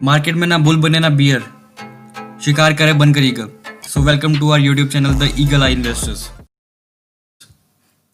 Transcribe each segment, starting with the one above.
Market में ना bull बने ना बियर, शिकार करे बनकर eagle. So welcome to our YouTube channel the eagle eye investors.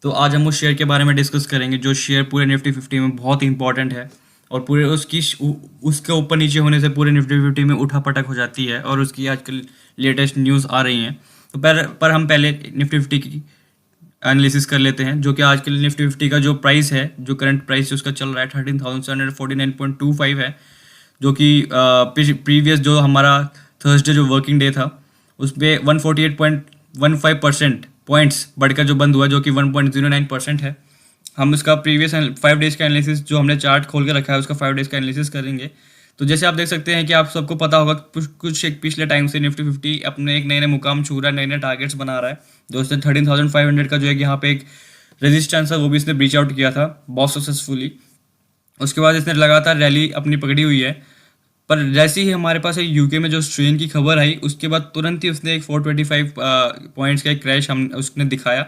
तो आज हम उस शेयर के बारे में डिस्कस करेंगे जो शेयर पूरे निफ्टी 50 में बहुत इंपॉर्टेंट है और पूरे उसके ऊपर नीचे होने से पूरे निफ्टी 50 में उठा पटक हो जाती है और उसकी आजकल लेटेस्ट न्यूज़ आ रही हैं। तो पर हम पहले निफ्टी 50 की एनालिसिस कर लेते हैं, जो कि आजकल निफ्टी 50 का जो प्राइस है, जो करंट प्राइस उसका चल रहा है 13,749.25 है, जो कि प्रीवियस जो हमारा थर्सडे जो वर्किंग डे था उस पर 148.15% पॉइंट्स बढ़कर जो बंद हुआ, जो कि 1.09% है। हम उसका प्रीवियस 5 डेज़ का एनालिसिस, जो हमने चार्ट खोल के रखा है, उसका 5 डेज़ का एनालिसिस करेंगे। तो जैसे आप देख सकते हैं कि आप सबको पता होगा कुछ एक पिछले टाइम से निफ्टी 50 अपने एक नए नए मुकाम छू रहा है, नए नए टारगेट्स बना रहा है। दोस्तों 13,500 का जो है यहाँ पे एक रेजिस्टेंस है, वो भी इसने ब्रीच आउट किया था बहुत सक्सेसफुली। उसके बाद इसने लगातार रैली अपनी पकड़ी हुई है, पर जैसे ही हमारे पास एक यूके में जो स्ट्रेन की खबर आई, उसके बाद तुरंत ही उसने एक 425 पॉइंट्स का एक क्रैश हम उसने दिखाया।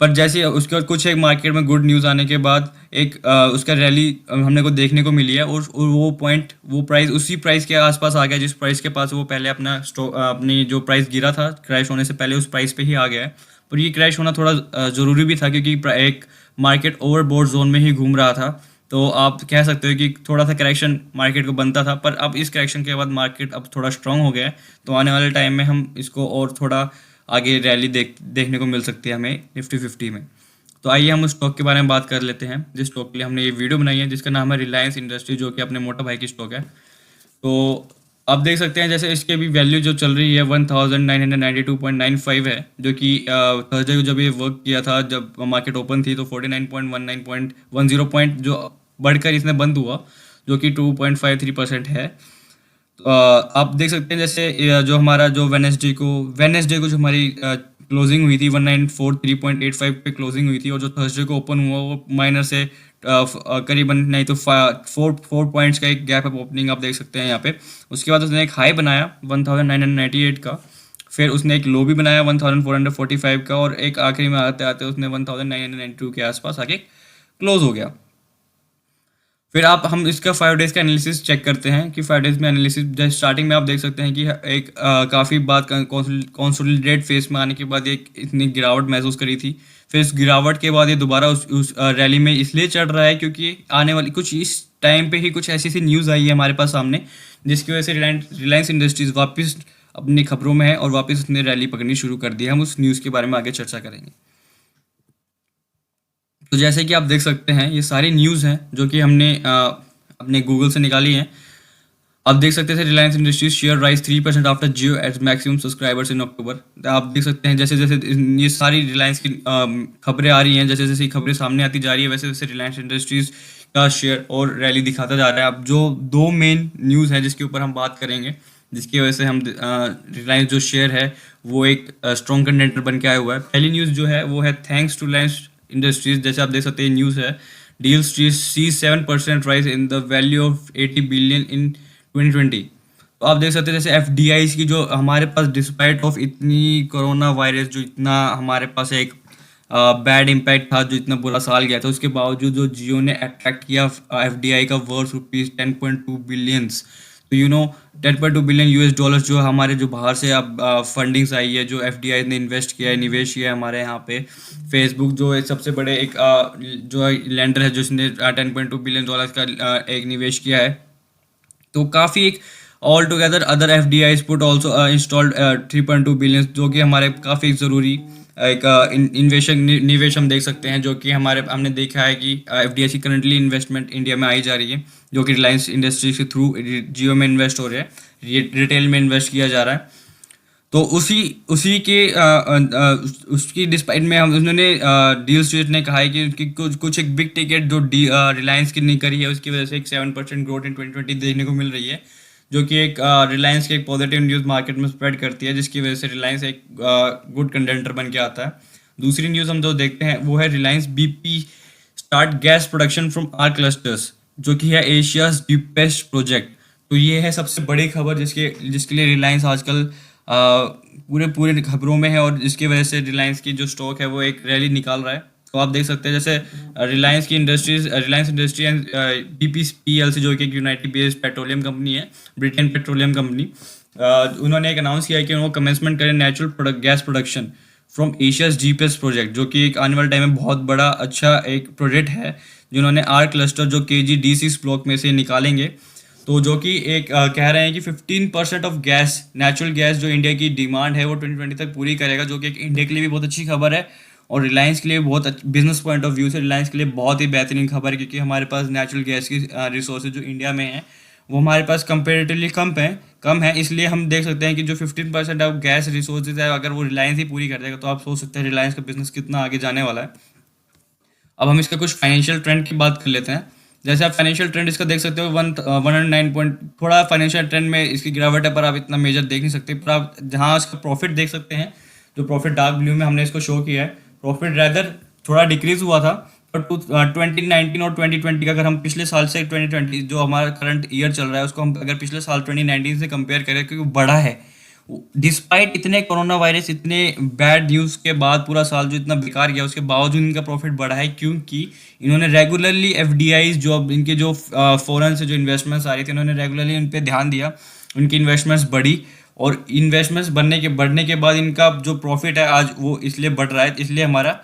पर जैसे ही उसके बाद कुछ एक मार्केट में गुड न्यूज़ आने के बाद एक उसका रैली हमने को देखने को मिली है, और वो प्राइस उसी प्राइस के आसपास आ गया जिस प्राइस के पास वो पहले अपनी जो प्राइस गिरा था क्रैश होने से पहले, उस प्राइस पे ही आ गया है। पर ये क्रैश होना थोड़ा ज़रूरी भी था, क्योंकि एक मार्केट ओवरबोर्ड जोन में ही घूम रहा था। तो आप कह सकते हो कि थोड़ा सा करेक्शन मार्केट को बनता था, पर अब इस करेक्शन के बाद मार्केट अब थोड़ा स्ट्रांग हो गया है। तो आने वाले टाइम में हम इसको और थोड़ा आगे रैली देखने को मिल सकती है हमें निफ्टी 50 में। तो आइए हम उस स्टॉक के बारे में बात कर लेते हैं जिस स्टॉक के लिए हमने ये वीडियो बनाई है, जिसका नाम है रिलायंस इंडस्ट्री, जो कि अपने मोटा भाई की स्टॉक है। तो आप देख सकते हैं जैसे इसके भी वैल्यू जो चल रही है 1992.95 है, जो कि थर्सडे को जब ये वर्क किया था, जब मार्केट ओपन थी, तो 49.19.10 पॉइंट जो बढ़कर इसने बंद हुआ, जो कि 2.53% है। तो आप देख सकते हैं जैसे जो हमारा जो वेनेसडे को जो हमारी क्लोजिंग हुई थी 1943.85 पे क्लोजिंग हुई थी, और जो थर्सडे को ओपन हुआ वो माइनर से करीबन नहीं तो फोर पॉइंट्स का एक गैप है ओपनिंग, आप देख सकते हैं यहाँ पे। उसके बाद उसने एक हाई बनाया 1998 का, फिर उसने एक लो भी बनाया 1445 का, और एक आखिरी में आते आते उसने 1992 के आसपास आके क्लोज हो गया। फिर हम इसका 5 डेज़ का एनालिसिस चेक करते हैं कि 5 डेज़ में एनालिसिस जैसे स्टार्टिंग में आप देख सकते हैं कि एक काफ़ी बात कंसोलिडेट फेस में आने के बाद एक इतनी गिरावट महसूस करी थी। फिर इस गिरावट के बाद ये दोबारा उस रैली में इसलिए चढ़ रहा है क्योंकि आने वाली कुछ इस टाइम पे ही कुछ ऐसी सी न्यूज़ आई है हमारे पास सामने, जिसकी वजह से रिलायंस इंडस्ट्रीज़ वापस अपनी खबरों में है और वापस उसने रैली पकड़नी शुरू कर दी है। हम उस न्यूज़ के बारे में आगे चर्चा करेंगे। तो जैसे कि आप देख सकते हैं ये सारी न्यूज़ हैं जो कि हमने अपने गूगल से निकाली हैं। आप देख सकते थे Reliance Industries share rise 3% after Jio at maximum subscribers in October. आप देख सकते हैं जैसे जैसे ये सारी रिलायंस की खबरें आ रही हैं, जैसे जैसे ये खबरें सामने आती जा रही है, वैसे वैसे रिलायंस इंडस्ट्रीज का शेयर और रैली दिखाता जा रहा है। अब जो दो मेन न्यूज़ हैं जिसके ऊपर हम बात करेंगे, जिसकी वजह से हम रिलायंस जो शेयर है वो एक स्ट्रॉन्ग कंटेंटर बन के आया हुआ है। पहली न्यूज़ जो है वो है थैंक्स टू रिलायंस इंडस्ट्रीज। जैसे आप देख सकते हैं न्यूज़ है डील स्ट्रीज सी 7% rise in the value of 80 billion in 2020। तो आप देख सकते हैं जैसे एफडीआईज की जो हमारे पास डिस्पाइट ऑफ इतनी कोरोना वायरस, जो इतना हमारे पास एक बैड इम्पैक्ट था, जो इतना बुरा साल गया था, उसके बावजूद जो जियो ने अट्रैक्ट किया एफडीआई का वर्थ रुपीज़ 10.2 बिलियंस। तो 10.2 बिलियन यूएस डॉलर्स जो हमारे जो बाहर से अब फंडिंग्स आई है, जो एफडीआई ने इन्वेस्ट किया है, निवेश किया है हमारे यहाँ पे। फेसबुक जो एक सबसे बड़े एक जो लैंडर है, जिसने 10.2 बिलियन डॉलर्स का एक निवेश किया है। तो काफ़ी एक all together other F D eyes put also installed 3.2 billion, जो कि हमारे काफ़ी ज़रूरी एक निवेश हम देख सकते हैं, जो कि हमने देखा है कि एफ डी आई की करंटली इन्वेस्टमेंट इंडिया में आई जा रही है, जो कि रिलायंस इंडस्ट्रीज के थ्रू जियो में इन्वेस्ट हो रहे हैं, रिटेल में इन्वेस्ट किया जा रहा है। तो उसी उसी के उसकी डिस्पाइट में हम उन्होंने डील स्ट्रीट ने कहा है कि उनकी कुछ एक बिग टिकट जो रिलायंस की नहीं करी है, उसकी वजह से एक 7% ग्रोथ इन 2020 देखने को मिल रही है, जो कि एक रिलायंस की एक पॉजिटिव न्यूज़ मार्केट में स्प्रेड करती है, जिसकी वजह से रिलायंस एक गुड कंटेंटर बन के आता है। दूसरी न्यूज़ हम जो देखते हैं वो है Reliance BP start gas production from R clusters, जो कि है एशियाज डीपेस्ट प्रोजेक्ट। तो ये है सबसे बड़ी खबर जिसके लिए रिलायंस आजकल पूरे पूरे खबरों में है, और जिसकी वजह से रिलायंस की जो स्टॉक है वो एक रैली निकाल रहा है। तो आप देख सकते हैं जैसे रिलायंस इंडस्ट्री एंड BPCL जो कि एक यूनाइटेड बेस्ड पेट्रोलियम कंपनी है, ब्रिटेन पेट्रोलियम कंपनी, उन्होंने एक अनाउंस किया है कि उन्होंने कमेंसमेंट करें natural gas production from Asia's GPS project, जो कि एक आने वाले टाइम में बहुत बड़ा अच्छा एक प्रोजेक्ट है जिन्होंने आर क्लस्टर जो KG-D6 ब्लॉक में से निकालेंगे। तो जो कि एक कह रहे हैं कि 15% ऑफ गैस, नेचुरल गैस जो इंडिया की डिमांड है वो 2020 तक पूरी करेगा, जो कि एक इंडिया के लिए भी बहुत अच्छी खबर है और रिलायंस के लिए बहुत बिजनेस पॉइंट ऑफ व्यू से रिलायंस के लिए बहुत ही बेहतरीन खबर है, क्योंकि हमारे पास नेचुरल गैस की रिसोर्सेज जो इंडिया में है वो हमारे पास कंपेरेटिवली कम है। इसलिए हम देख सकते हैं कि जो 15% ऑफ गैस रिसोर्सेज है अगर वो रिलायंस ही पूरी कर देगा तो आप सोच सकते हैं रिलायंस का बिजनेस कितना आगे जाने वाला है। अब हम इसका कुछ फाइनेंशियल ट्रेंड की बात कर लेते हैं। जैसे आप फाइनेंशियल ट्रेंड इसका देख सकते हो 109 पॉइंट, थोड़ा फाइनेंशियल ट्रेंड में इसकी गिरावट है पर आप इतना मेजर देख नहीं सकते। पर आप जहाँ इसका प्रॉफिट देख सकते हैं, जो प्रॉफिट डार्क ब्लू में हमने इसको शो किया है, प्रॉफिट रैदर थोड़ा डिक्रीज हुआ था। पर 2019 और 2020 का अगर हम पिछले साल से 2020 जो हमारा करंट ईयर चल रहा है उसको हम अगर पिछले साल 2019 से कंपेयर करें, क्योंकि बढ़ा है डिस्पाइट इतने कोरोना वायरस, इतने बैड न्यूज़ के बाद पूरा साल जो इतना बेकार गया उसके बावजूद इनका प्रॉफिट बढ़ा है, क्योंकि इन्होंने रेगुलरली FDIs जो इनके जो फॉरेन से जो इन्वेस्टमेंट्स आ रही थी उन्होंने रेगुलरली इन पे ध्यान दिया, उनकी इन्वेस्टमेंट्स बढ़ी और इन्वेस्टमेंट्स बढ़ने के बाद इनका जो प्रॉफिट है आज वो इसलिए बढ़ रहा है। इसलिए हमारा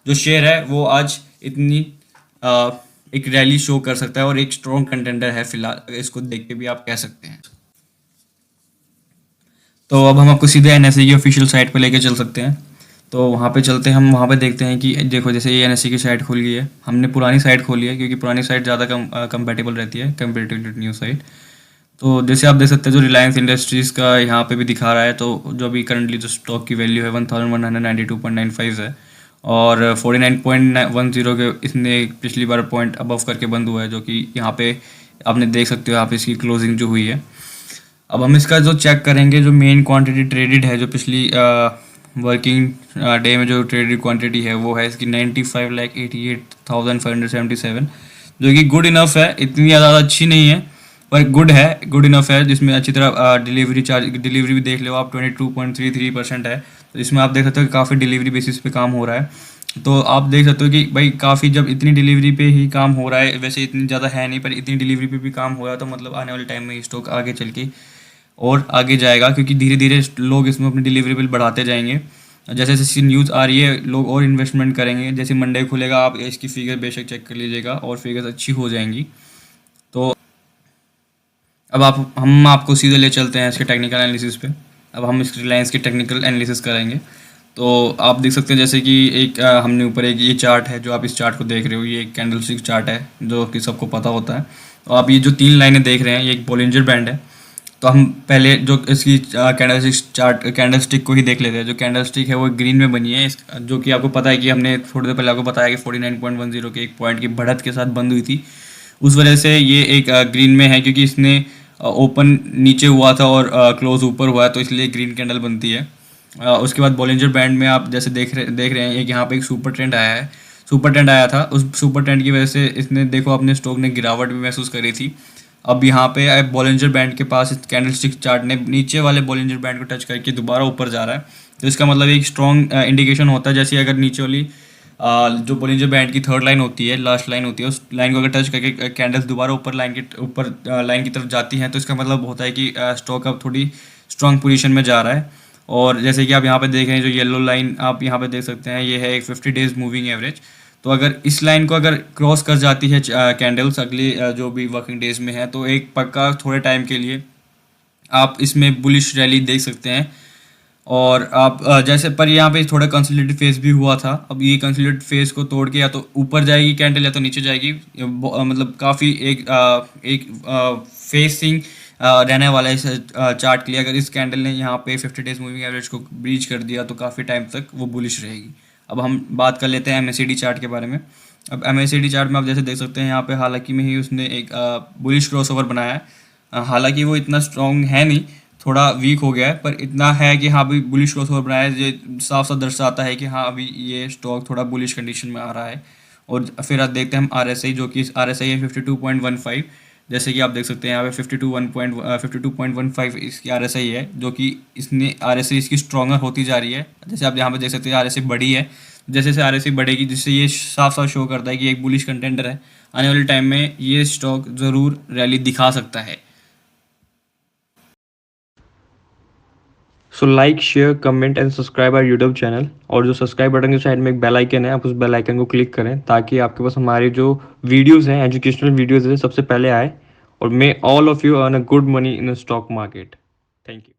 जो शेयर है वो आज इतनी एक रैली शो कर सकता है और एक स्ट्रॉन्ग कंटेंडर है फिलहाल, इसको देख के भी आप कह सकते हैं। तो अब हम आपको सीधे NSE की ऑफिशियल साइट पर लेके चल सकते हैं। तो वहाँ पे चलते हैं, हम वहाँ पे देखते हैं कि देखो जैसे ये NSE की साइट खुल गई है, हमने पुरानी साइट खोली है क्योंकि पुरानी साइट ज़्यादा कंपेटेबल रहती है कंपेरेटिवली न्यू साइट। तो जैसे आप देख सकते हैं जो रिलायंस इंडस्ट्रीज़ का यहाँ पे भी दिखा रहा है, तो जो अभी करंटली जो स्टॉक की वैल्यू है 1192.95 है और 49.10 के इसने पिछली बार पॉइंट अबव करके बंद हुआ है, जो कि यहाँ पे आपने देख सकते हो, यहाँ पे इसकी क्लोजिंग जो हुई है। अब हम इसका जो चेक करेंगे, जो मेन क्वांटिटी ट्रेडेड है, जो पिछली वर्किंग डे में जो ट्रेडेड क्वांटिटी है वो है इसकी 95,88,577, जो कि गुड इनफ है, इतनी ज़्यादा अच्छी नहीं है पर गुड इनफ है, जिसमें अच्छी तरह डिलीवरी भी देख लो आप 22.33% है। तो इसमें आप देख सकते हो कि काफ़ी डिलीवरी बेसिस पे काम हो रहा है। तो आप देख सकते हो कि भाई काफ़ी जब इतनी डिलीवरी पे ही काम हो रहा है, वैसे इतनी ज़्यादा है नहीं पर इतनी डिलीवरी पे भी काम हो रहा है, तो मतलब आने वाले टाइम में स्टॉक आगे चल के और आगे जाएगा, क्योंकि धीरे धीरे लोग इसमें अपनी डिलीवरी बिल बढ़ाते जाएंगे। जैसे जैसे न्यूज़ आ रही है लोग और इन्वेस्टमेंट करेंगे। जैसे मंडे खुलेगा आप इसकी फिगर बेशक चेक कर लीजिएगा और फिगर्स अच्छी हो जाएंगी। तो अब हम आपको सीधे ले चलते हैं इसके टेक्निकल एनालिसिस पे। अब हम इस रिलायंस की टेक्निकल एनालिसिस करेंगे। तो आप देख सकते हैं जैसे कि एक हमने ऊपर एक ये चार्ट है, जो आप इस चार्ट को देख रहे हो, ये एक कैंडलस्टिक चार्ट है जो कि सबको पता होता है। तो आप ये जो 3 लाइनें देख रहे हैं ये एक बॉलिंजर बैंड है। तो हम पहले जो इसकी कैंडलस्टिक को ही देख लेते हैं। जो कैंडलस्टिक है वो ग्रीन में बनी है, जो कि आपको पता है कि हमने थोड़ी देर पहले आपको बताया कि 49.10 के एक पॉइंट की बढ़त के साथ बंद हुई थी, उस वजह से ये एक ग्रीन में है, क्योंकि इसने ओपन नीचे हुआ था और क्लोज ऊपर हुआ है, तो इसलिए ग्रीन कैंडल बनती है। उसके बाद बॉलिंजर बैंड में आप जैसे देख रहे हैं एक यहाँ पे एक सुपर ट्रेंड आया था। उस सुपर ट्रेंड की वजह से इसने देखो अपने स्टॉक ने गिरावट भी महसूस करी थी। अब यहाँ पे बॉलिंजर बैंड के पास कैंडलस्टिक चार्ट ने नीचे वाले बॉलिंजर बैंड को टच करके दोबारा ऊपर जा रहा है, तो इसका मतलब एक स्ट्रॉन्ग इंडिकेशन होता है। जैसे अगर नीचे वाली जो बॉलिंजर बैंड की थर्ड लाइन होती है, लास्ट लाइन होती है, उस लाइन को अगर टच करके कैंडल्स दोबारा ऊपर लाइन की तरफ जाती हैं, तो इसका मतलब होता है कि स्टॉक अब थोड़ी स्ट्रॉन्ग पोजीशन में जा रहा है। और जैसे कि आप यहाँ पे देख रहे हैं जो येलो लाइन आप यहाँ पे देख सकते हैं, ये है एक 50 डेज मूविंग एवरेज। तो अगर इस लाइन को अगर क्रॉस कर जाती है कैंडल्स अगली जो भी वर्किंग डेज में है, तो एक पक्का थोड़े टाइम के लिए आप इसमें बुलिश रैली देख सकते हैं। और आप जैसे पर यहाँ पे थोड़ा कंसोलिडेटेड फेज भी हुआ था। अब ये कंसोलिडेटेड फेज को तोड़ के या तो ऊपर जाएगी कैंडल या तो नीचे जाएगी, मतलब काफ़ी एक फेसिंग रहने वाला है इस चार्ट के लिए। अगर इस कैंडल ने यहाँ पे 50 डेज मूविंग एवरेज को ब्रीच कर दिया तो काफ़ी टाइम तक वो बुलिश रहेगी। अब हम बात कर लेते हैं MACD चार्ट के बारे में। अब MACD चार्ट में आप जैसे देख सकते हैं यहाँ पे हालांकि में ही उसने एक बुलिश क्रॉसओवर बनाया है। हालांकि वो इतना स्ट्रॉन्ग है नहीं, थोड़ा वीक हो गया है, पर इतना है कि हाँ अभी बुलिश क्रॉसओवर बनाया है, ये साफ साफ दर्शाता है कि हाँ अभी ये स्टॉक थोड़ा बुलिश कंडीशन में आ रहा है। और फिर आप देखते हैं हम RSI, जो कि RSI है 52.15, जैसे कि आप देख सकते हैं यहाँ पे 52.15 इसकी RSI है, जो कि इसने RSI इसकी स्ट्रॉन्गर होती जा रही है। जैसे आप यहाँ पे देख सकते हैं RSI बढ़ी है। जैसे जैसे RSI बढ़ेगी, जिससे ये साफ साफ शो करता है कि एक बुलिश कंटेंडर है। आने वाले टाइम में ये स्टॉक ज़रूर रैली दिखा सकता है। So like, share, comment and subscribe our YouTube channel. और जो सब्सक्राइब बटन के साइड में एक बेल आइकन है, आप उस बेल आइकन को क्लिक करें ताकि आपके पास हमारे जो वीडियोस हैं, एजुकेशनल वीडियोस हैं, सबसे पहले आए। और may all of you earn a good money in stock market. Thank you.